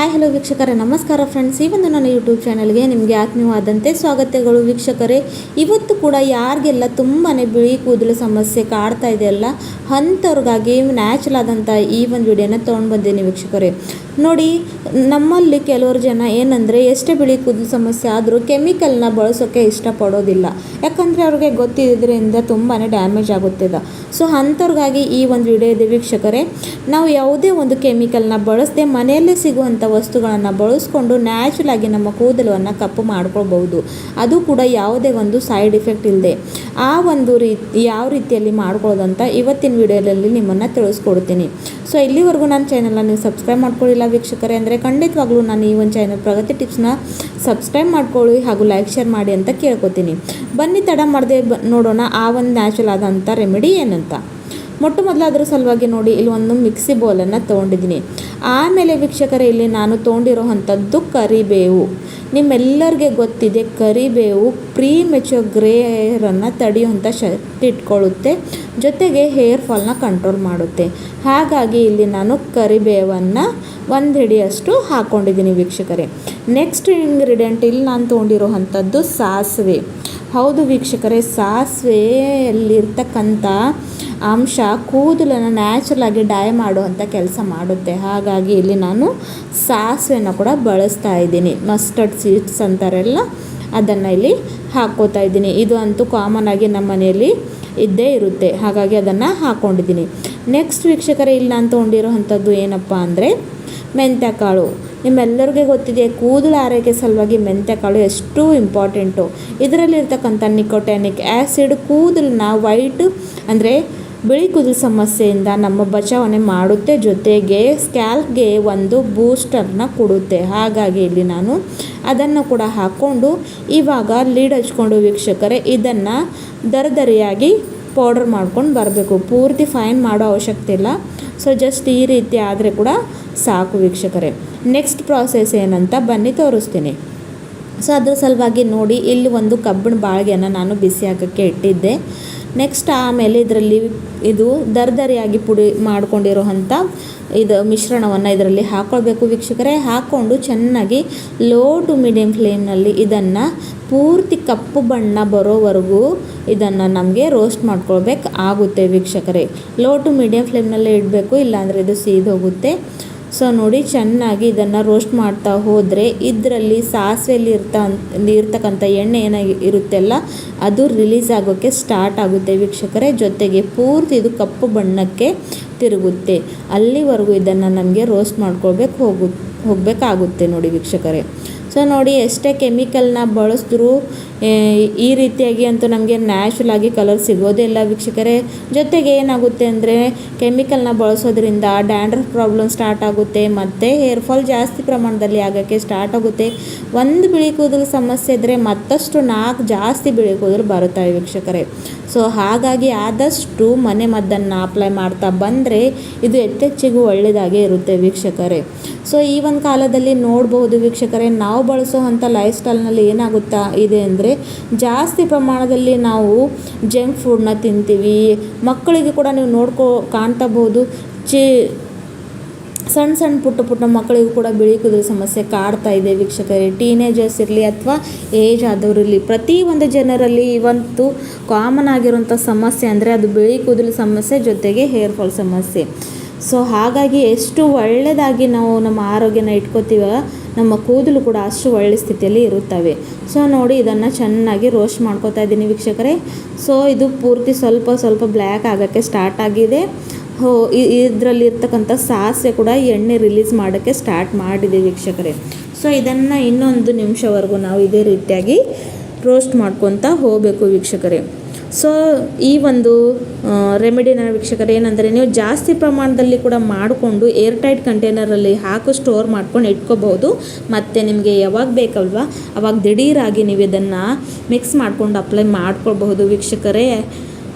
Hi hello ವೀಕ್ಷಕರೇ, ನಮಸ್ಕಾರ friends. ಈ ಒಂದು ನನ್ನ ಯೂಟ್ಯೂಬ್ ಚಾನಲ್ಗೆ ನಿಮಗೆ ಆತ್ಮೀಯವಾದಂತೆ ಸ್ವಾಗತಗಳು ವೀಕ್ಷಕರೇ. ಇವತ್ತು ಕೂಡ ಯಾರಿಗೆಲ್ಲ ತುಂಬಾ ಬಿಳಿ ಕೂದಲು ಸಮಸ್ಯೆ ಕಾಡ್ತಾ ಇದೆಯಲ್ಲ ಅಂಥವ್ರಿಗಾಗಿ ನ್ಯಾಚುರಲ್ ಆದಂಥ ಈ ಒಂದು ವಿಡಿಯೋನ ತೊಗೊಂಡು ಬಂದೀನಿ ವೀಕ್ಷಕರೇ. ನೋಡಿ, ನಮ್ಮಲ್ಲಿ ಕೆಲವರು ಜನ ಏನಂದರೆ ಎಷ್ಟೇ ಬಿಳಿ ಕೂದಲು ಸಮಸ್ಯೆ ಆದರೂ ಕೆಮಿಕಲ್ನ ಬಳಸೋಕ್ಕೆ ಇಷ್ಟಪಡೋದಿಲ್ಲ. ಯಾಕಂದರೆ ಅವ್ರಿಗೆ ಗೊತ್ತಿದ್ದರಿಂದ ತುಂಬಾ ಡ್ಯಾಮೇಜ್ ಆಗುತ್ತಿದೆ. ಸೊ ಅಂಥವ್ರಿಗಾಗಿ ಈ ಒಂದು ವಿಡಿಯೋ ಇದೆ ವೀಕ್ಷಕರೇ. ನಾವು ಯಾವುದೇ ಒಂದು ಕೆಮಿಕಲ್ನ ಬಳಸದೆ ಮನೆಯಲ್ಲೇ ಸಿಗುವಂಥ ವಸ್ತುಗಳನ್ನು ಬಳಸ್ಕೊಂಡು ನ್ಯಾಚುರಲ್ ಆಗಿ ನಮ್ಮ ಕೂದಲನ್ನು ಕಪ್ಪು ಮಾಡ್ಕೊಳ್ಬಹುದು. ಅದು ಕೂಡ ಯಾವುದೇ ಒಂದು ಸೈಡ್ ಇಫೆಕ್ಟ್ ಇಲ್ಲದೆ ಆ ಒಂದು ಯಾವ ರೀತಿಯಲ್ಲಿ ಮಾಡ್ಕೊಳ್ಳೋದಂತ ಇವತ್ತಿನ ವಿಡಿಯೋದಲ್ಲಿ ನಿಮ್ಮನ್ನು ತಿಳಿಸ್ಕೊಡ್ತೀನಿ. ಸೊ ಇಲ್ಲಿವರೆಗೂ ನನ್ನ ಚಾನಲ್ನ ನೀವು ಸಬ್ಸ್ಕ್ರೈಬ್ ಮಾಡ್ಕೊಳ್ಳಿಲ್ಲ ವೀಕ್ಷಕರೇ ಅಂದರೆ ಖಂಡಿತವಾಗ್ಲೂ ನಾನು ಈ ಒಂದು ಚಾನಲ್ ಪ್ರಗತಿ ಟಿಪ್ಸ್ನ ಸಬ್ಸ್ಕ್ರೈಬ್ ಮಾಡ್ಕೊಳ್ಳಿ ಹಾಗೂ ಲೈಕ್ ಶೇರ್ ಮಾಡಿ ಅಂತ ಕೇಳ್ಕೊತೀನಿ. ಬನ್ನಿ ತಡ ಮಾಡದೆ ನೋಡೋಣ ಆ ಒಂದು ನ್ಯಾಚುರಲ್ ಆದಂಥ ರೆಮಿಡಿ ಏನಂತ. ಮೊಟ್ಟ ಮೊದಲು ಅದರ ಸಲುವಾಗಿ ನೋಡಿ, ಇಲ್ಲಿ ಒಂದು ಮಿಕ್ಸಿ ಬೌಲನ್ನು ತೊಗೊಂಡಿದ್ದೀನಿ. ಆಮೇಲೆ ವೀಕ್ಷಕರೇ, ಇಲ್ಲಿ ನಾನು ತೊಗೊಂಡಿರೋ ಅಂಥದ್ದು ಕರಿಬೇವು. ನಿಮ್ಮೆಲ್ಲರಿಗೆ ಗೊತ್ತಿದೆ, ಕರಿಬೇವು ಪ್ರೀ ಮೆಚೂರ್ ಗ್ರೇ ಹೇರನ್ನು ತಡೆಯುವಂಥ ಶಕ್ತಿ ಇಟ್ಕೊಳ್ಳುತ್ತೆ, ಜೊತೆಗೆ ಹೇರ್ ಫಾಲ್ನ ಕಂಟ್ರೋಲ್ ಮಾಡುತ್ತೆ. ಹಾಗಾಗಿ ಇಲ್ಲಿ ನಾನು ಕರಿಬೇವನ್ನು 1 ಹಿಡಿಯಷ್ಟು ಹಾಕ್ಕೊಂಡಿದ್ದೀನಿ ವೀಕ್ಷಕರೇ. ನೆಕ್ಸ್ಟ್ ಇಂಗ್ರೀಡಿಯೆಂಟ್ ಇಲ್ಲಿ ನಾನು ತೊಗೊಂಡಿರೋ ಅಂಥದ್ದು ಸಾಸಿವೆ. ಹೌದು ವೀಕ್ಷಕರೇ, ಸಾಸಿವೆಯಲ್ಲಿರ್ತಕ್ಕಂಥ ಅಂಶ ಕೂದಲನ್ನು ನ್ಯಾಚುರಲಾಗಿ ಡೈ ಮಾಡುವಂಥ ಕೆಲಸ ಮಾಡುತ್ತೆ. ಹಾಗಾಗಿ ಇಲ್ಲಿ ನಾನು ಸಾಸಿವೆನ ಕೂಡ ಬಳಸ್ತಾ ಇದ್ದೀನಿ. ಮಸ್ಟರ್ಡ್ ಸೀಡ್ಸ್ ಅಂತಾರೆಲ್ಲ ಅದನ್ನು ಇಲ್ಲಿ ಹಾಕ್ಕೋತಾ ಇದ್ದೀನಿ. ಇದು ಅಂತೂ ಕಾಮನ್ ಆಗಿ ನಮ್ಮ ಮನೆಯಲ್ಲಿ ಇದ್ದೇ ಇರುತ್ತೆ, ಹಾಗಾಗಿ ಅದನ್ನು ಹಾಕ್ಕೊಂಡಿದ್ದೀನಿ. ನೆಕ್ಸ್ಟ್ ವೀಕ್ಷಕರೇ, ಇಲ್ಲಿ ನಾನು ತೊಗೊಂಡಿರೋ ಅಂಥದ್ದು ಏನಪ್ಪ ಅಂದರೆ ಮೆಂತ್ಯಕಾಳು. ನಿಮ್ಮೆಲ್ಲರಿಗೆ ಗೊತ್ತಿದೆ, ಕೂದಲು ಆರೈಕೆ ಸಲುವಾಗಿ ಮೆಂತ್ಯಕಾಳು ಎಷ್ಟು ಇಂಪಾರ್ಟೆಂಟು. ಇದರಲ್ಲಿರ್ತಕ್ಕಂಥ ನಿಕೋಟ್ಯಾನಿಕ್ ಆ್ಯಸಿಡ್ ಕೂದಲನ್ನ ವೈಟ್ ಅಂದರೆ ಬಿಳಿ ಕೂದಲು ಸಮಸ್ಯೆಯಿಂದ ನಮ್ಮ ಬಚಾವಣೆ ಮಾಡುತ್ತೆ, ಜೊತೆಗೆ ಸ್ಕ್ಯಾಲ್ಪ್ಗೆ ಒಂದು ಬೂಸ್ಟರ್ನ ಕೊಡುತ್ತೆ. ಹಾಗಾಗಿ ಇಲ್ಲಿ ನಾನು ಅದನ್ನು ಕೂಡ ಹಾಕ್ಕೊಂಡು ಇವಾಗ ಲೀಡ್ ಹಚ್ಕೊಂಡು ವೀಕ್ಷಕರೇ ಇದನ್ನು ದರದರಿಯಾಗಿ ಪೌಡರ್ ಮಾಡ್ಕೊಂಡು ಬರಬೇಕು. ಪೂರ್ತಿ ಫೈನ್ ಮಾಡೋ ಅವಶ್ಯಕತೆ ಇಲ್ಲ. ಸೊ ಜಸ್ಟ್ ಈ ರೀತಿ ಆದರೆ ಕೂಡ ಸಾಕು ವೀಕ್ಷಕರೇ. ನೆಕ್ಸ್ಟ್ ಪ್ರಾಸೆಸ್ ಏನಂತ ಬನ್ನಿ ತೋರಿಸ್ತೀನಿ. ಸೊ ಅದ್ರ ಸಲುವಾಗಿ ನೋಡಿ, ಇಲ್ಲಿ ಒಂದು ಕಬ್ಬಿಣ ಬಾಳಿಗೆಯನ್ನು ನಾನು ಬಿಸಿ ಹಾಕೋಕ್ಕೆ ಇಟ್ಟಿದ್ದೆ. ನೆಕ್ಸ್ಟ್ ಆಮೇಲೆ ಇದರಲ್ಲಿ ಇದು ದರದರಿಯಾಗಿ ಪುಡಿ ಮಾಡ್ಕೊಂಡಿರೋ ಅಂಥ ಇದು ಮಿಶ್ರಣವನ್ನು ಇದರಲ್ಲಿ ಹಾಕ್ಕೊಳ್ಬೇಕು ವೀಕ್ಷಕರೇ. ಹಾಕ್ಕೊಂಡು ಚೆನ್ನಾಗಿ ಲೋ ಟು ಮೀಡಿಯಮ್ ಫ್ಲೇಮ್ನಲ್ಲಿ ಇದನ್ನು ಪೂರ್ತಿ ಕಪ್ಪು ಬಣ್ಣ ಬರೋವರೆಗೂ ಇದನ್ನು ನಮಗೆ ರೋಸ್ಟ್ ಮಾಡ್ಕೊಳ್ಬೇಕು ಆಗುತ್ತೆ ವೀಕ್ಷಕರೇ. ಲೋ ಟು ಮೀಡಿಯಮ್ ಫ್ಲೇಮ್ನಲ್ಲೇ ಇಡಬೇಕು, ಇಲ್ಲಾಂದರೆ ಇದು ಸೀದೋಗುತ್ತೆ. ಸೊ ನೋಡಿ, ಚೆನ್ನಾಗಿ ಇದನ್ನು ರೋಸ್ಟ್ ಮಾಡ್ತಾ ಹೋದರೆ ಇದರಲ್ಲಿ ಸಾಸಿವೆಯಲ್ಲಿ ಇರ್ತಕ್ಕಂಥ ಎಣ್ಣೆ ಇರುತ್ತೆಲ್ಲ ಅದು ರಿಲೀಸ್ ಆಗೋಕ್ಕೆ ಸ್ಟಾರ್ಟ್ ಆಗುತ್ತೆ ವೀಕ್ಷಕರೇ. ಜೊತೆಗೆ ಪೂರ್ತಿ ಇದು ಕಪ್ಪು ಬಣ್ಣಕ್ಕೆ ತಿರುಗುತ್ತೆ. ಅಲ್ಲಿವರೆಗೂ ಇದನ್ನು ನಮಗೆ ರೋಸ್ಟ್ ಹೋಗಬೇಕಾಗುತ್ತೆ ನೋಡಿ ವೀಕ್ಷಕರೇ. ಸೊ ನೋಡಿ, ಎಷ್ಟೇ ಕೆಮಿಕಲ್ನ ಬಳಸಿದ್ರೂ ಈ ರೀತಿಯಾಗಿ ಅಂತೂ ನಮಗೆ ನ್ಯಾಚುರಲ್ ಆಗಿ ಕಲರ್ ಸಿಗೋದೇ ಇಲ್ಲ ವೀಕ್ಷಕರೇ. ಜೊತೆಗೆ ಏನಾಗುತ್ತೆ ಅಂದರೆ ಕೆಮಿಕಲ್ನ ಬಳಸೋದ್ರಿಂದ ಡ್ಯಾಂಡ್ರಫ್ ಪ್ರಾಬ್ಲಮ್ ಸ್ಟಾರ್ಟ್ ಆಗುತ್ತೆ, ಮತ್ತು ಹೇರ್ ಫಾಲ್ ಜಾಸ್ತಿ ಪ್ರಮಾಣದಲ್ಲಿ ಆಗೋಕ್ಕೆ ಸ್ಟಾರ್ಟ್ ಆಗುತ್ತೆ. ಒಂದು ಬಿಳಿ ಕೂದಲು ಸಮಸ್ಯೆ ಇದ್ದರೆ ಮತ್ತಷ್ಟು 4 ಜಾಸ್ತಿ ಬಿಳಿ ಕೂದಲು ಬರುತ್ತವೆ ವೀಕ್ಷಕರೇ. ಸೊ ಹಾಗಾಗಿ ಆದಷ್ಟು ಮನೆ ಮದ್ದನ್ನು ಅಪ್ಲೈ ಮಾಡ್ತಾ ಬಂದರೆ ಇದು ಹೆಚ್ಚೆಚ್ಚಿಗೂ ಒಳ್ಳೆಯದಾಗೇ ಇರುತ್ತೆ ವೀಕ್ಷಕರೇ. ಸೊ ಈ ಒಂದು ಕಾಲದಲ್ಲಿ ನೋಡಬಹುದು ವೀಕ್ಷಕರೇ, ನಾವು ಬಳಸೋವಂಥ ಲೈಫ್ ಸ್ಟೈಲ್ನಲ್ಲಿ ಏನಾಗುತ್ತಾ ಇದೆ ಅಂದರೆ ಜಾಸ್ತಿ ಪ್ರಮಾಣದಲ್ಲಿ ನಾವು ಜಂಕ್ ಫುಡ್ನ ತಿಂತೀವಿ. ಮಕ್ಕಳಿಗೆ ಕೂಡ ನೀವು ಕಾಣ್ತಬಹುದು, ಸಣ್ಣ ಪುಟ್ಟ ಮಕ್ಕಳಿಗೂ ಕೂಡ ಬಿಳಿ ಕೂದಲು ಸಮಸ್ಯೆ ಕಾಡ್ತಾ ಇದೆ ವೀಕ್ಷಕರೇ. ಟೀನೇಜರ್ಸ್ ಇರಲಿ ಅಥವಾ ಏಜ್ ಆದವರಿರಲಿ, ಪ್ರತಿ ಒಂದು ಜನರಲ್ಲಿ ಇವತ್ತು ಕಾಮನ್ ಆಗಿರುವಂಥ ಸಮಸ್ಯೆ ಅಂದರೆ ಅದು ಬಿಳಿ ಕೂದಲು ಸಮಸ್ಯೆ, ಜೊತೆಗೆ ಹೇರ್ ಫಾಲ್ ಸಮಸ್ಯೆ. ಸೊ ಹಾಗಾಗಿ ಎಷ್ಟು ಒಳ್ಳೆಯದಾಗಿ ನಾವು ನಮ್ಮ ಆರೋಗ್ಯನ ಇಟ್ಕೋತೀವೋ ನಮ್ಮ ಕೂದಲು ಕೂಡ ಅಷ್ಟು ಒಳ್ಳೆ ಸ್ಥಿತಿಯಲ್ಲಿ ಇರುತ್ತವೆ. ಸೊ ನೋಡಿ, ಇದನ್ನು ಚೆನ್ನಾಗಿ ರೋಸ್ಟ್ ಮಾಡ್ಕೋತಾ ಇದ್ದೀನಿ ವೀಕ್ಷಕರೇ. ಸೊ ಇದು ಪೂರ್ತಿ ಸ್ವಲ್ಪ ಬ್ಲ್ಯಾಕ್ ಆಗೋಕ್ಕೆ ಸ್ಟಾರ್ಟ್ ಆಗಿದೆ. ಇದರಲ್ಲಿರ್ತಕ್ಕಂಥ ಸಾಸಿವೆ ಕೂಡ ಎಣ್ಣೆ ರಿಲೀಸ್ ಮಾಡೋಕ್ಕೆ ಸ್ಟಾರ್ಟ್ ಮಾಡಿದೆ ವೀಕ್ಷಕರೇ. ಸೊ ಇದನ್ನು ಇನ್ನೊಂದು ನಿಮಿಷವರೆಗೂ ನಾವು ಇದೇ ರೀತಿಯಾಗಿ ರೋಸ್ಟ್ ಮಾಡ್ಕೊತಾ ಹೋಗಬೇಕು ವೀಕ್ಷಕರೇ. ಸೊ ಈ ಒಂದು ರೆಮಿಡಿನ ವೀಕ್ಷಕರೇ ಏನಂದರೆ, ನೀವು ಜಾಸ್ತಿ ಪ್ರಮಾಣದಲ್ಲಿ ಕೂಡ ಮಾಡಿಕೊಂಡು ಏರ್ ಟೈಟ್ ಕಂಟೈನರಲ್ಲಿ ಸ್ಟೋರ್ ಮಾಡ್ಕೊಂಡು ಇಟ್ಕೋಬಹುದು. ಮತ್ತು ನಿಮಗೆ ಯಾವಾಗ ಬೇಕಲ್ವ ಅವಾಗ ದಿಢೀರಾಗಿ ನೀವು ಇದನ್ನು ಮಿಕ್ಸ್ ಮಾಡ್ಕೊಂಡು ಅಪ್ಲೈ ಮಾಡ್ಕೊಳ್ಬಹುದು ವೀಕ್ಷಕರೇ.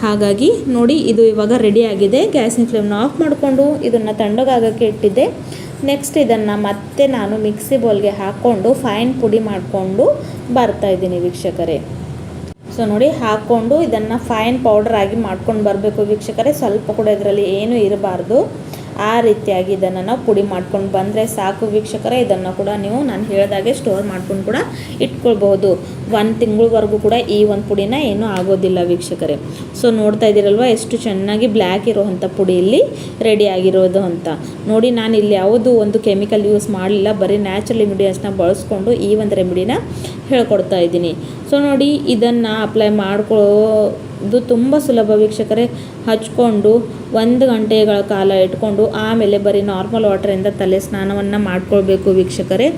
ಹಾಗಾಗಿ ನೋಡಿ, ಇದು ಇವಾಗ ರೆಡಿ ಆಗಿದೆ. ಗ್ಯಾಸಿನ ಫ್ಲೇಮ್ನ ಆಫ್ ಮಾಡಿಕೊಂಡು ಇದನ್ನು ತಣ್ಣಗಾಗೋಕ್ಕೆ ಇಟ್ಟಿದ್ದೆ. ನೆಕ್ಸ್ಟ್ ಇದನ್ನು ಮತ್ತೆ ನಾನು ಮಿಕ್ಸಿ ಬೌಲ್ಗೆ ಹಾಕ್ಕೊಂಡು ಫೈನ್ ಪುಡಿ ಮಾಡಿಕೊಂಡು ಬರ್ತಾಯಿದ್ದೀನಿ ವೀಕ್ಷಕರೇ. ಸೊ ನೋಡಿ, ಹಾಕ್ಕೊಂಡು ಇದನ್ನು ಫೈನ್ ಪೌಡರ್ ಆಗಿ ಮಾಡ್ಕೊಂಡು ಬರಬೇಕು ವೀಕ್ಷಕರೇ. ಸ್ವಲ್ಪ ಕೂಡ ಇದರಲ್ಲಿ ಏನೂ ಇರಬಾರ್ದು. ಆ ರೀತಿಯಾಗಿ ಇದನ್ನು ನಾವು ಪುಡಿ ಮಾಡ್ಕೊಂಡು ಬಂದರೆ ಸಾಕು ವೀಕ್ಷಕರೇ. ಇದನ್ನು ಕೂಡ ನೀವು ನಾನು ಹೇಳಿದಾಗೆ ಸ್ಟೋರ್ ಮಾಡ್ಕೊಂಡು ಕೂಡ ಇಟ್ಕೊಳ್ಬಹುದು. 1 ತಿಂಗಳವರೆಗೂ ಕೂಡ ಈ ಒಂದು ಪುಡಿನ ಏನೂ ಆಗೋದಿಲ್ಲ ವೀಕ್ಷಕರೇ. ಸೊ ನೋಡ್ತಾ ಇದ್ದೀರಲ್ವ ಎಷ್ಟು ಚೆನ್ನಾಗಿ ಬ್ಲ್ಯಾಕ್ ಇರೋವಂಥ ಪುಡಿ ಇಲ್ಲಿ ರೆಡಿ ಆಗಿರೋದು ಅಂತ ನೋಡಿ. ನಾನು ಇಲ್ಲಿ ಯಾವುದೂ ಒಂದು ಕೆಮಿಕಲ್ ಯೂಸ್ ಮಾಡಲಿಲ್ಲ, ಬರೀ ನ್ಯಾಚುರಲ್ ಇಂಗ್ರೀಡಿಯೆಂಟ್ಸ್ನ ಬಳಸ್ಕೊಂಡು ಈ ಒಂದು ರೆಮಿಡಿನ ಹೇಳ್ಕೊಡ್ತಾ ಇದ್ದೀನಿ. ಸೊ ನೋಡಿ, ಇದನ್ನು ಅಪ್ಲೈ ಮಾಡ್ಕೊಳ್ಳೋದು ತುಂಬ ಸುಲಭ ವೀಕ್ಷಕರೇ. ಹಚ್ಕೊಂಡು 1 ಗಂಟೆಗಳ ಕಾಲ ಇಟ್ಕೊಂಡು ಆಮೇಲೆ ಬರೀ ನಾರ್ಮಲ್ ವಾಟರಿಂದ ತಲೆ ಸ್ನಾನವನ್ನು ಮಾಡ್ಕೊಳ್ಬೇಕು ವೀಕ್ಷಕರೇ.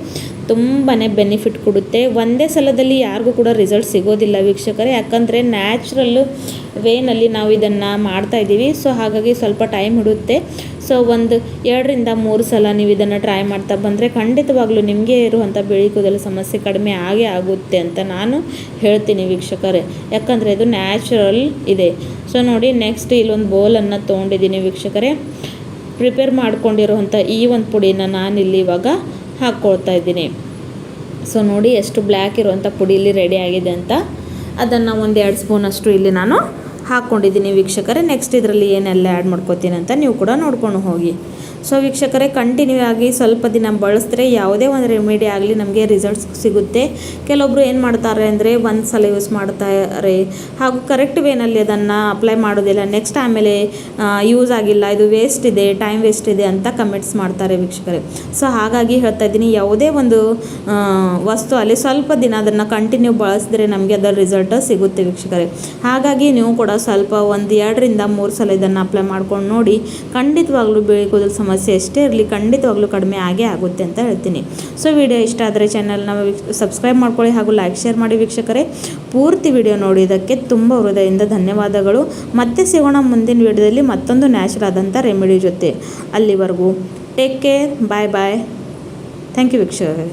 ತುಂಬಾ ಬೆನಿಫಿಟ್ ಕೊಡುತ್ತೆ. ಒಂದೇ ಸಲದಲ್ಲಿ ಯಾರಿಗೂ ಕೂಡ ರಿಸಲ್ಟ್ ಸಿಗೋದಿಲ್ಲ ವೀಕ್ಷಕರೇ, ಯಾಕಂದರೆ ನ್ಯಾಚುರಲ್ ವೇನಲ್ಲಿ ನಾವು ಇದನ್ನು ಮಾಡ್ತಾಯಿದ್ದೀವಿ. ಸೊ ಹಾಗಾಗಿ ಸ್ವಲ್ಪ ಟೈಮ್ ಹಿಡಿಯುತ್ತೆ. ಸೊ 1 2 ರಿಂದ 3 ಸಲ ನೀವು ಇದನ್ನು ಟ್ರೈ ಮಾಡ್ತಾ ಬಂದರೆ ಖಂಡಿತವಾಗ್ಲೂ ನಿಮಗೆ ಇರುವಂಥ ಬಿಳಿ ಕೂದಲು ಸಮಸ್ಯೆ ಕಡಿಮೆ ಆಗೇ ಆಗುತ್ತೆ ಅಂತ ನಾನು ಹೇಳ್ತೀನಿ ವೀಕ್ಷಕರೇ, ಯಾಕಂದರೆ ಇದು ನ್ಯಾಚುರಲ್ ಇದೆ. ಸೊ ನೋಡಿ, ನೆಕ್ಸ್ಟ್ ಇಲ್ಲೊಂದು ಬೌಲನ್ನು ತೊಗೊಂಡಿದ್ದೀನಿ ವೀಕ್ಷಕರೇ. ಪ್ರಿಪೇರ್ ಮಾಡ್ಕೊಂಡಿರುವಂಥ ಈ ಒಂದು ಪುಡಿನ ನಾನಿಲ್ಲಿ ಇವಾಗ ಹಾಕ್ಕೊಳ್ತಾ ಇದ್ದೀನಿ. ಸೊ ನೋಡಿ ಎಷ್ಟು ಬ್ಲ್ಯಾಕ್ ಇರುವಂಥ ಪುಡಿ ಇಲ್ಲಿ ರೆಡಿ ಆಗಿದೆ ಅಂತ. ಅದನ್ನು 1-2 ಸ್ಪೂನಷ್ಟು ಇಲ್ಲಿ ನಾನು ಹಾಕ್ಕೊಂಡಿದ್ದೀನಿ ವೀಕ್ಷಕರೇ. ನೆಕ್ಸ್ಟ್ ಇದರಲ್ಲಿ ಏನೆಲ್ಲ ಆ್ಯಡ್ ಮಾಡ್ಕೋತೀನಿ ಅಂತ ನೀವು ಕೂಡ ನೋಡ್ಕೊಂಡು ಹೋಗಿ. ಸೊ ವೀಕ್ಷಕರೇ, ಕಂಟಿನ್ಯೂ ಆಗಿ ಸ್ವಲ್ಪ ದಿನ ಬಳಸಿದ್ರೆ ಯಾವುದೇ ಒಂದು ರೆಮಿಡಿ ಆಗಲಿ ನಮಗೆ ರಿಸಲ್ಟ್ಸ್ ಸಿಗುತ್ತೆ. ಕೆಲವೊಬ್ಬರು ಏನು ಮಾಡ್ತಾರೆ ಅಂದರೆ ಒಂದು ಸಲ ಯೂಸ್ ಮಾಡ್ತಾರೆ ಹಾಗೂ ಕರೆಕ್ಟ್ ವೇನಲ್ಲಿ ಅದನ್ನು ಅಪ್ಲೈ ಮಾಡೋದಿಲ್ಲ. ನೆಕ್ಸ್ಟ್ ಆಮೇಲೆ ಯೂಸ್ ಆಗಿಲ್ಲ, ಇದು ವೇಸ್ಟ್ ಇದೆ, ಟೈಮ್ ವೇಸ್ಟ್ ಇದೆ ಅಂತ ಕಮೆಂಟ್ಸ್ ಮಾಡ್ತಾರೆ ವೀಕ್ಷಕರೇ. ಸೊ ಹಾಗಾಗಿ ಹೇಳ್ತಾ ಇದ್ದೀನಿ, ಯಾವುದೇ ಒಂದು ವಸ್ತು ಅಲ್ಲಿ ಸ್ವಲ್ಪ ದಿನ ಅದನ್ನು ಕಂಟಿನ್ಯೂ ಬಳಸಿದ್ರೆ ನಮಗೆ ಅದರ ರಿಸಲ್ಟ್ ಸಿಗುತ್ತೆ ವೀಕ್ಷಕರೇ. ಹಾಗಾಗಿ ನೀವು ಕೂಡ ಸ್ವಲ್ಪ 1-2 ರಿಂದ 3 ಸಲ ಇದನ್ನು ಅಪ್ಲೈ ಮಾಡ್ಕೊಂಡು ನೋಡಿ. ಖಂಡಿತವಾಗ್ಲೂ ಬಿಳಿ ಕೂದಲು ಸಮಸ್ಯೆ ಎಷ್ಟೇ ಇರಲಿ ಖಂಡಿತವಾಗ್ಲೂ ಕಡಿಮೆ ಆಗೇ ಆಗುತ್ತೆ ಅಂತ ಹೇಳ್ತೀನಿ. ಸೊ ವಿಡಿಯೋ ಇಷ್ಟ ಆದರೆ ಚಾನಲ್ನ ಸಬ್ಸ್ಕ್ರೈಬ್ ಮಾಡ್ಕೊಳ್ಳಿ ಹಾಗೂ ಲೈಕ್ ಶೇರ್ ಮಾಡಿ ವೀಕ್ಷಕರೇ. ಪೂರ್ತಿ ವಿಡಿಯೋ ನೋಡಿದ್ದಕ್ಕೆ ತುಂಬ ಹೃದಯದಿಂದ ಧನ್ಯವಾದಗಳು. ಮತ್ತೆ ಸಿಗೋಣ ಮುಂದಿನ ವಿಡಿಯೋದಲ್ಲಿ ಮತ್ತೊಂದು ನ್ಯಾಚುರಲ್ ಆದಂಥ ರೆಮಿಡಿ ಜೊತೆ. ಅಲ್ಲಿವರೆಗೂ take care, bye bye. Thank you ವೀಕ್ಷಕರೇ.